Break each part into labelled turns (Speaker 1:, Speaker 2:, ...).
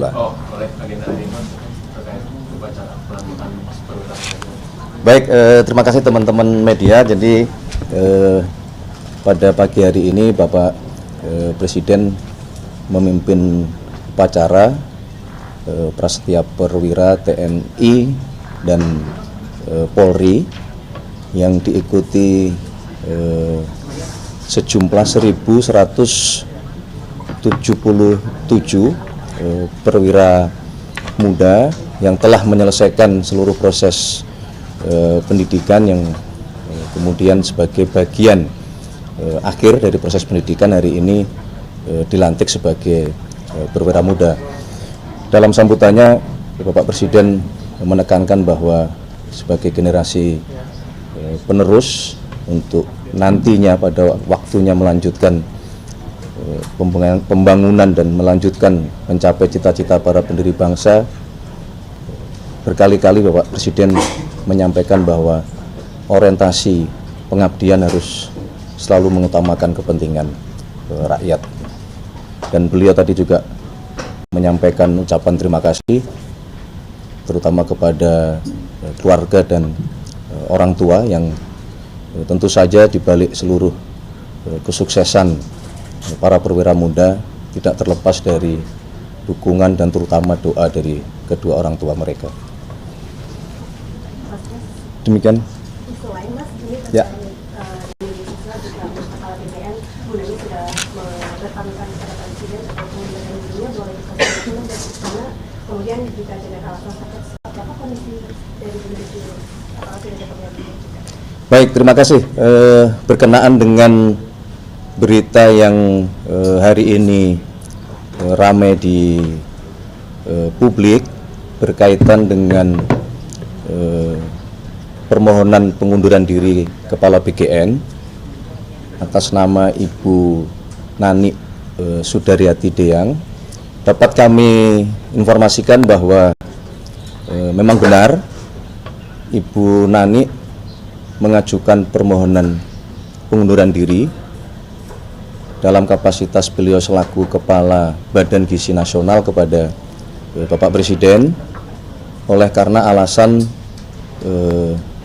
Speaker 1: Oleh agenda hari ini terkait upacara pelantikan perwira.
Speaker 2: Baik, terima kasih teman-teman media. Jadi pada pagi hari ini Bapak Presiden memimpin upacara Prasetya Perwira TNI dan Polri yang diikuti sejumlah 1.177 perwira muda yang telah menyelesaikan seluruh proses pendidikan yang kemudian sebagai bagian akhir dari proses pendidikan hari ini dilantik sebagai perwira muda. Dalam sambutannya Bapak Presiden menekankan bahwa sebagai generasi penerus untuk nantinya pada waktunya melanjutkan pembangunan dan melanjutkan mencapai cita-cita para pendiri bangsa, berkali-kali Bapak Presiden menyampaikan bahwa orientasi pengabdian harus selalu mengutamakan kepentingan rakyat. Dan beliau tadi juga menyampaikan ucapan terima kasih terutama kepada keluarga dan orang tua yang tentu saja di balik seluruh kesuksesan para perwira muda tidak terlepas dari dukungan dan terutama doa dari kedua orang tua mereka. Demikian.
Speaker 3: Selain Mas, ini
Speaker 2: Ya.
Speaker 3: di Indonesia juga Kepala BPN Gunani sudah bertamukan kepada Presiden atau kemudian dirinya boleh dikasih dan karena kemudian jika ada alasan sakit apa kondisi dari Indonesia apakah sudah ada pengaduan juga?
Speaker 2: Baik, terima kasih. Berkenaan dengan berita yang hari ini ramai di publik berkaitan dengan permohonan pengunduran diri Kepala BGN atas nama Ibu Nani Sudaryati Deyang, dapat kami informasikan bahwa memang benar Ibu Nani mengajukan permohonan pengunduran diri dalam kapasitas beliau selaku Kepala Badan Gizi Nasional kepada Bapak Presiden oleh karena alasan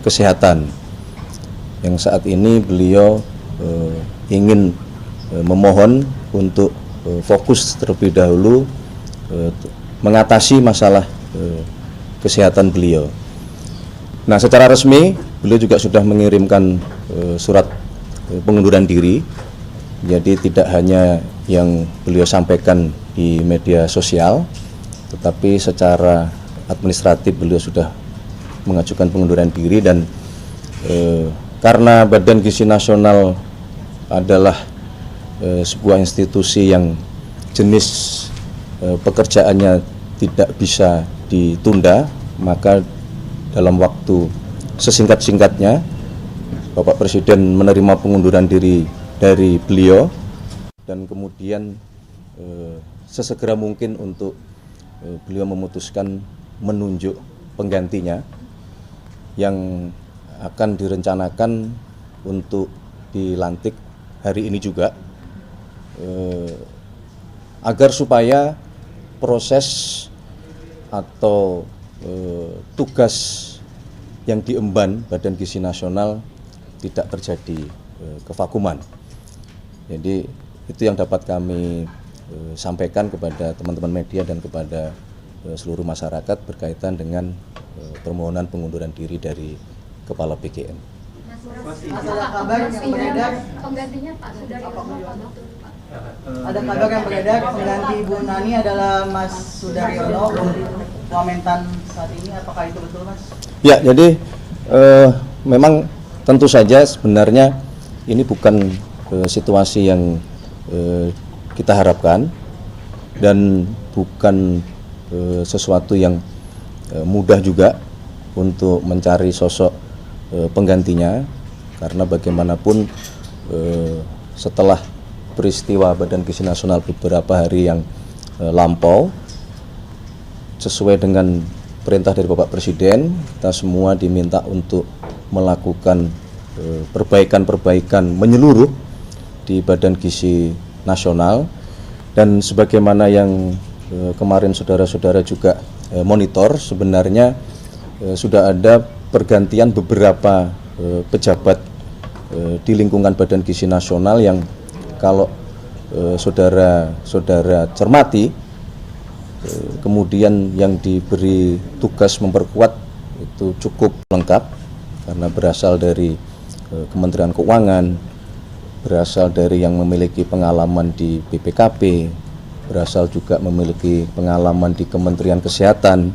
Speaker 2: kesehatan yang saat ini beliau ingin memohon untuk fokus terlebih dahulu mengatasi masalah kesehatan beliau. Nah, secara resmi beliau juga sudah mengirimkan surat pengunduran diri. Jadi tidak hanya yang beliau sampaikan di media sosial, tetapi secara administratif beliau sudah mengajukan pengunduran diri dan karena Badan Gizi Nasional adalah sebuah institusi yang jenis pekerjaannya tidak bisa ditunda, maka dalam waktu sesingkat-singkatnya Bapak Presiden menerima pengunduran diri dari beliau dan kemudian sesegera mungkin untuk beliau memutuskan menunjuk penggantinya yang akan direncanakan untuk dilantik hari ini juga agar supaya proses atau tugas yang diemban Badan Gizi Nasional tidak terjadi kevakuman. Jadi itu yang dapat kami sampaikan kepada teman-teman media dan kepada seluruh masyarakat berkaitan dengan permohonan pengunduran diri dari Kepala BGN.
Speaker 4: Ada kabar yang beredar
Speaker 5: penggantinya Pak Sudaryono.
Speaker 4: Ada kabar yang beredar pengganti Ibu Nani adalah Mas Sudaryono, Wamentan saat ini. Apakah itu betul, Mas?
Speaker 2: Ya, jadi memang tentu saja sebenarnya ini bukan situasi yang kita harapkan dan bukan sesuatu yang mudah juga untuk mencari sosok penggantinya, karena bagaimanapun setelah peristiwa Badan Gizi Nasional beberapa hari yang lampau, sesuai dengan perintah dari Bapak Presiden, kita semua diminta untuk melakukan perbaikan-perbaikan menyeluruh di Badan Gizi Nasional, dan sebagaimana yang kemarin saudara-saudara juga monitor, sebenarnya sudah ada pergantian beberapa pejabat di lingkungan Badan Gizi Nasional yang kalau saudara-saudara cermati, kemudian yang diberi tugas memperkuat itu cukup lengkap karena berasal dari Kementerian Keuangan, berasal dari yang memiliki pengalaman di BPKP, berasal juga memiliki pengalaman di Kementerian Kesehatan,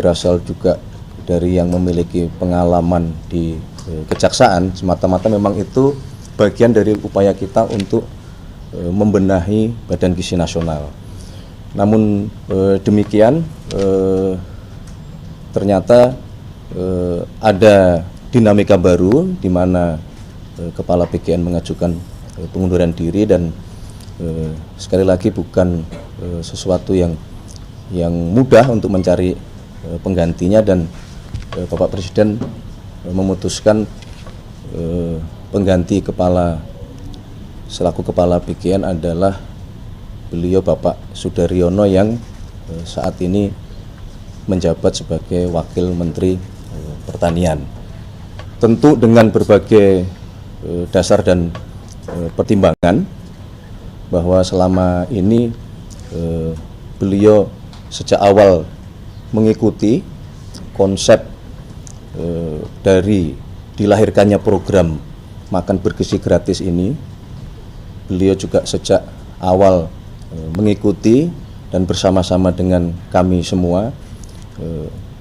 Speaker 2: berasal juga dari yang memiliki pengalaman di Kejaksaan. Semata-mata memang itu bagian dari upaya kita untuk membenahi Badan Gizi Nasional. Namun demikian ternyata ada dinamika baru di mana Kepala BGN mengajukan pengunduran diri dan sekali lagi bukan sesuatu yang mudah untuk mencari penggantinya, dan Bapak Presiden memutuskan pengganti selaku Kepala BGN adalah beliau Bapak Sudaryono yang saat ini menjabat sebagai Wakil Menteri Pertanian. Tentu dengan berbagai dasar dan pertimbangan bahwa selama ini beliau sejak awal mengikuti konsep dari dilahirkannya program makan bergizi gratis ini. Beliau juga sejak awal mengikuti dan bersama-sama dengan kami semua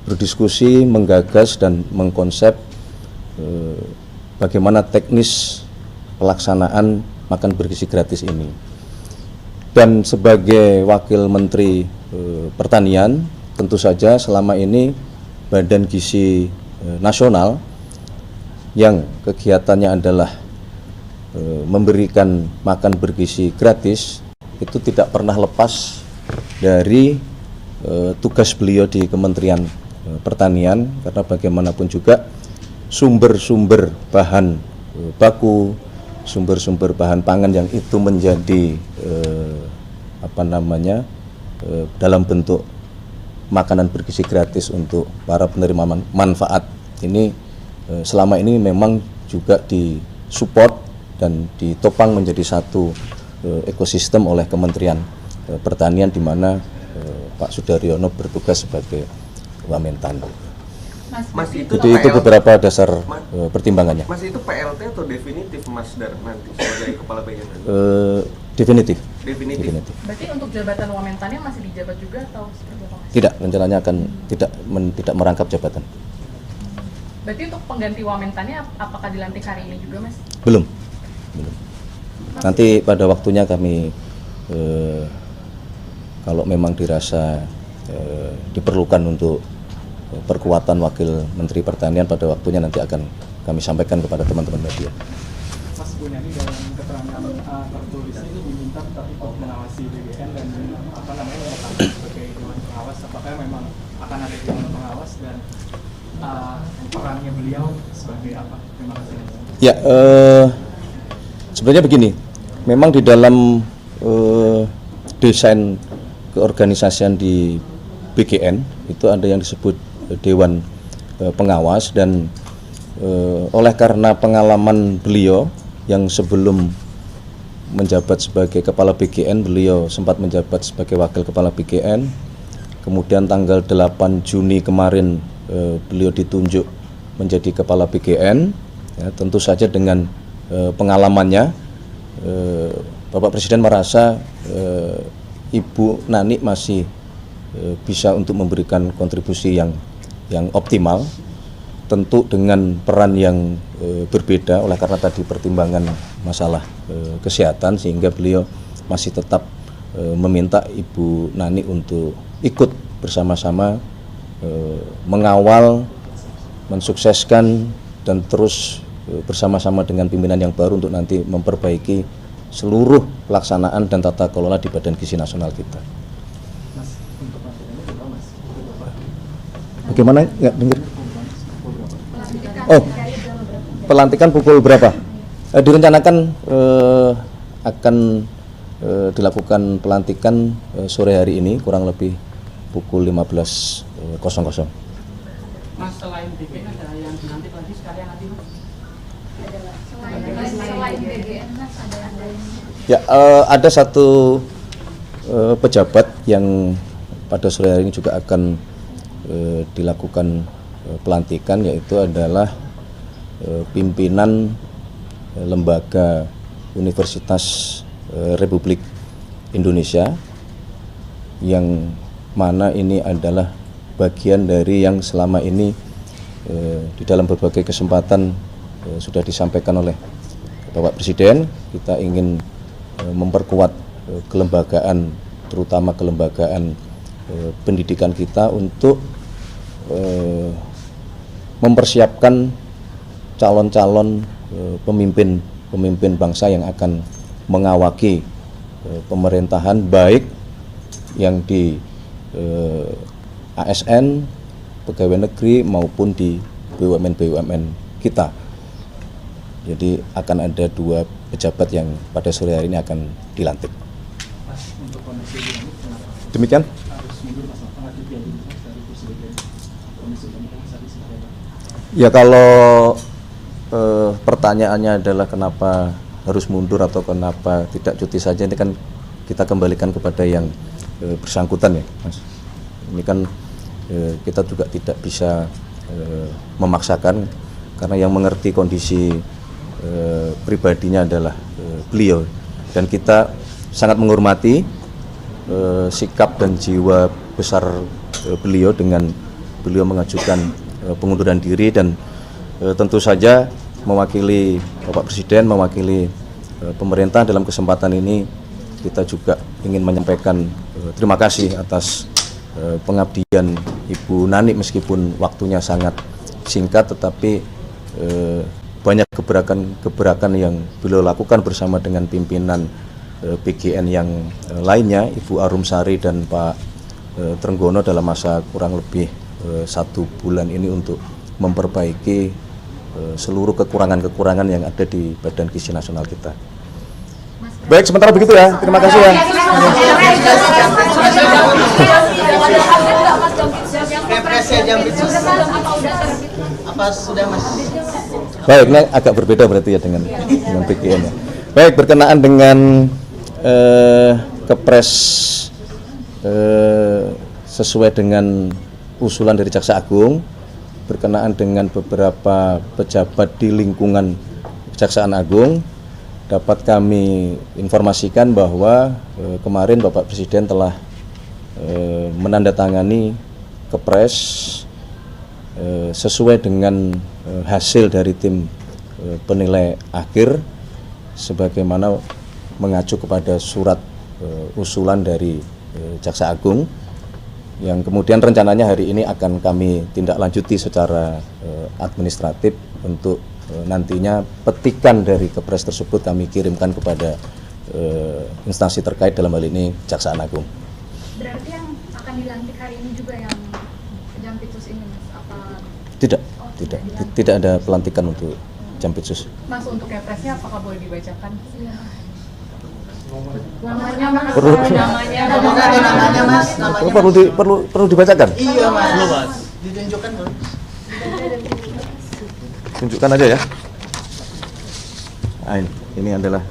Speaker 2: berdiskusi, menggagas dan mengkonsep bagaimana teknis pelaksanaan makan bergizi gratis ini. Dan sebagai Wakil Menteri Pertanian, tentu saja selama ini Badan Gizi Nasional yang kegiatannya adalah memberikan makan bergizi gratis itu tidak pernah lepas dari tugas beliau di Kementerian Pertanian, karena bagaimanapun juga sumber-sumber bahan baku, sumber-sumber bahan pangan yang itu menjadi dalam bentuk makanan bergizi gratis untuk para penerima manfaat ini selama ini memang juga disupport dan ditopang menjadi satu ekosistem oleh Kementerian Pertanian, di mana Pak Sudaryono bertugas sebagai Wamentan.
Speaker 6: Mas itu
Speaker 2: Jadi itu beberapa dasar pertimbangannya.
Speaker 6: Mas itu PLT atau definitif Mas Dar nanti sebagai Kepala BGN?
Speaker 2: Definitif.
Speaker 6: Definitif.
Speaker 5: Berarti untuk jabatan Wamentannya masih dijabat juga atau seperti apa, Mas?
Speaker 2: Tidak, rencananya akan tidak merangkap jabatan.
Speaker 5: Berarti untuk pengganti Wamentannya apakah dilantik hari ini juga, Mas?
Speaker 2: Belum. Nanti pada waktunya kami kalau memang dirasa diperlukan untuk perkuatan Wakil Menteri Pertanian, pada waktunya nanti akan kami sampaikan kepada teman-teman media.
Speaker 7: Mas Bunani dalam keterangan tertulis ini diminta tetap ikut mengawasi BGN dan menetapkan sebagai dewan pengawas. Apakah memang akan ada dewan pengawas dan perannya beliau sebagai apa? Terima kasih.
Speaker 2: Ya, sebenarnya begini, memang di dalam desain keorganisasian di BGN itu ada yang disebut Dewan Pengawas, dan oleh karena pengalaman beliau yang sebelum menjabat sebagai Kepala BGN, beliau sempat menjabat sebagai Wakil Kepala BGN, kemudian tanggal 8 Juni kemarin beliau ditunjuk menjadi Kepala BGN. Ya, tentu saja dengan pengalamannya Bapak Presiden merasa Ibu Nani masih bisa untuk memberikan kontribusi yang optimal, tentu dengan peran yang berbeda oleh karena tadi pertimbangan masalah kesehatan, sehingga beliau masih tetap meminta Ibu Nani untuk ikut bersama-sama mengawal, mensukseskan dan terus bersama-sama dengan pimpinan yang baru untuk nanti memperbaiki seluruh pelaksanaan dan tata kelola di Badan Gizi Nasional kita.
Speaker 7: Mas, untuk masukannya juga Mas.
Speaker 2: Bagaimana? Nggak dengar. Oh, pelantikan pukul berapa? Direncanakan akan dilakukan pelantikan sore hari ini kurang lebih pukul 15.00.
Speaker 4: Mas, selain BGN ada yang dilantik lagi sekalian nanti, Mas?
Speaker 8: Selain BGN, Mas, ada yang lain?
Speaker 2: Ya, ada satu pejabat yang pada sore hari ini juga akan dilakukan pelantikan, yaitu adalah pimpinan lembaga Universitas Republik Indonesia, yang mana ini adalah bagian dari yang selama ini di dalam berbagai kesempatan sudah disampaikan oleh Bapak Presiden. Kita ingin memperkuat kelembagaan, terutama kelembagaan pendidikan kita untuk mempersiapkan calon-calon pemimpin bangsa yang akan mengawaki pemerintahan, baik yang di ASN, pegawai negeri maupun di BUMN kita. Jadi akan ada 2 pejabat yang pada sore hari ini akan dilantik.
Speaker 7: Mas, untuk kondisi ini kenapa
Speaker 2: Demikian.
Speaker 7: harus mundur, Mas? Apakah dibiayai, Mas, dari kursi BGN? Kondisi ini kan saat seperti apa?
Speaker 2: Ya, kalau pertanyaannya adalah kenapa harus mundur atau kenapa tidak cuti saja, ini kan kita kembalikan kepada yang bersangkutan ya, Mas. Ini kan kita juga tidak bisa memaksakan, karena yang mengerti kondisi pribadinya adalah beliau, dan kita sangat menghormati sikap dan jiwa besar beliau dengan beliau mengajukan pengunduran diri, dan tentu saja mewakili Bapak Presiden, mewakili pemerintah dalam kesempatan ini kita juga ingin menyampaikan terima kasih atas pengabdian Ibu Nani, meskipun waktunya sangat singkat, tetapi banyak gebrakan yang beliau lakukan bersama dengan pimpinan BGN yang lainnya, Ibu Arumsari dan Pak Trenggono, dalam masa kurang lebih 1 bulan ini untuk memperbaiki seluruh kekurangan-kekurangan yang ada di Badan Gizi Nasional kita. Baik, sementara begitu ya. Terima kasih ya.
Speaker 4: Represnya Jampitsus apa sudah, Mas?
Speaker 2: Baik, ini agak berbeda berarti ya dengan BGN ya. Baik, berkenaan dengan Kepres sesuai dengan usulan dari Jaksa Agung, berkenaan dengan beberapa pejabat di lingkungan Kejaksaan Agung, dapat kami informasikan bahwa kemarin Bapak Presiden telah menandatangani Kepres sesuai dengan hasil dari tim penilai akhir, sebagaimana mengacu kepada surat usulan dari Jaksa Agung, yang kemudian rencananya hari ini akan kami tindak lanjuti secara administratif untuk nantinya petikan dari Kepres tersebut kami kirimkan kepada instansi terkait, dalam hal ini Kejaksaan Agung.
Speaker 8: Berarti yang akan dilantik hari ini juga yang Jampitsus ini, Mas? Apa?
Speaker 2: Tidak ada pelantikan untuk Jampitsus.
Speaker 5: Mas, untuk Kepresnya apakah boleh dibacakan?
Speaker 8: Namanya, Mas.
Speaker 2: Perlu.
Speaker 4: Namanya, Mas. Namanya.
Speaker 2: Perlu dibacakan?
Speaker 4: Iya, Mas. Ditunjukkan dulu.
Speaker 2: Tunjukkan aja ya. Nah, ini adalah,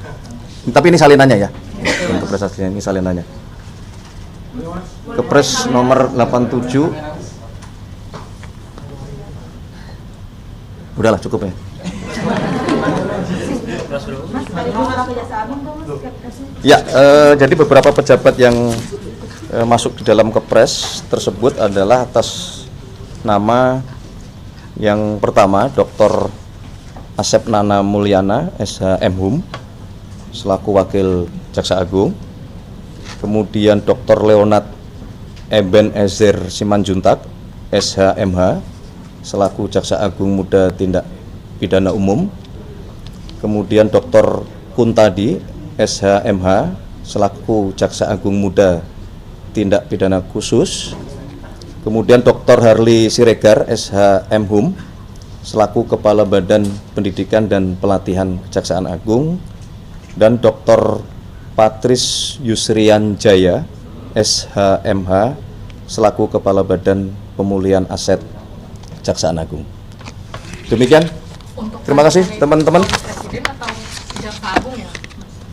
Speaker 2: tapi ini salinannya ya. Yang Kepres aslinya ini salinannya. Kepres nomor 87. Udahlah, cukup ya. Ya, jadi beberapa pejabat yang masuk di dalam Kepres tersebut adalah atas nama yang pertama Dr. Asep Nana Mulyana, SH Mhum, selaku Wakil Jaksa Agung. Kemudian Dr. Leonard Eben Ezer Simanjuntak, SH MH, selaku Jaksa Agung Muda Tindak Pidana Umum. Kemudian Dr. Kuntadi, SH MH, selaku Jaksa Agung Muda Tindak Pidana Khusus. Kemudian Dr. Harli Siregar, SH Mhum, selaku Kepala Badan Pendidikan dan Pelatihan Kejaksaan Agung. Dan Dr. Patris Yusrian Jaya, SHMH, selaku Kepala Badan Pemulihan Aset Kejaksaan Agung. Demikian.
Speaker 5: Untuk
Speaker 2: Terima kasih, teman-teman.
Speaker 5: Presiden atau Jaksa Agung ya?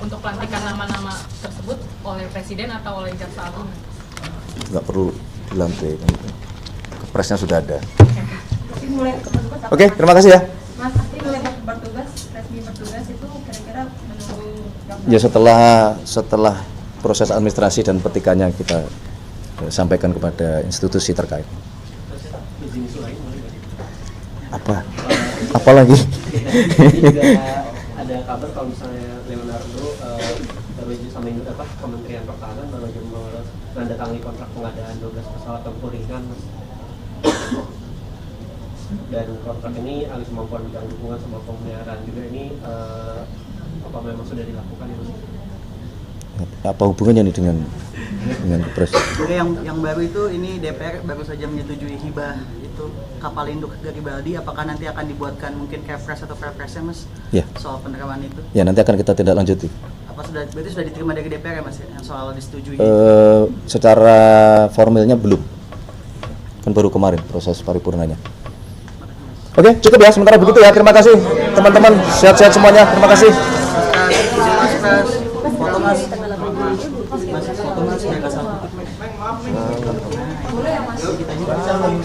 Speaker 5: Untuk pelantikan nama-nama tersebut oleh Presiden atau oleh Jaksa Agung?
Speaker 2: Nggak perlu dilantik, kepresnya sudah ada. Oke, terima kasih ya.
Speaker 8: Mas, pasti mulai bertugas, resmi bertugas itu kira-kira menunggu
Speaker 2: Ya setelah proses administrasi dan petikannya kita sampaikan kepada institusi terkait. Apa lagi?
Speaker 9: Ada kabar kalau misalnya Leonardo baru aja sama Kementerian Pertahanan baru aja menandatangani kontrak pengadaan 12 pesawat tempur ringan, Mas. Dan kontrak ini alih kemampuan bidang dukungan sama pemeliharaan juga ini apa memang sudah dilakukan ya, Mas?
Speaker 2: Apa hubungannya nih dengan Kepres?
Speaker 4: Oke, yang baru itu ini DPR baru saja menyetujui hibah itu kapal induk Garibaldi. Apakah nanti akan dibuatkan mungkin Kepres atau Perpresnya, Mas?
Speaker 2: Ya.
Speaker 4: Soal penerapan itu?
Speaker 2: Ya, nanti akan kita tindak lanjuti.
Speaker 4: Apa berarti sudah diterima dari DPR ya, Mas? Yang soal disetujui?
Speaker 2: Secara formilnya belum. Kan baru kemarin proses paripurnanya. Oke, cukup ya. Sementara begitu ya. Terima kasih teman-teman. Sehat-sehat semuanya. Terima kasih.
Speaker 4: Foto Mas. Foto Mas. Kita juga bisa
Speaker 1: Mas.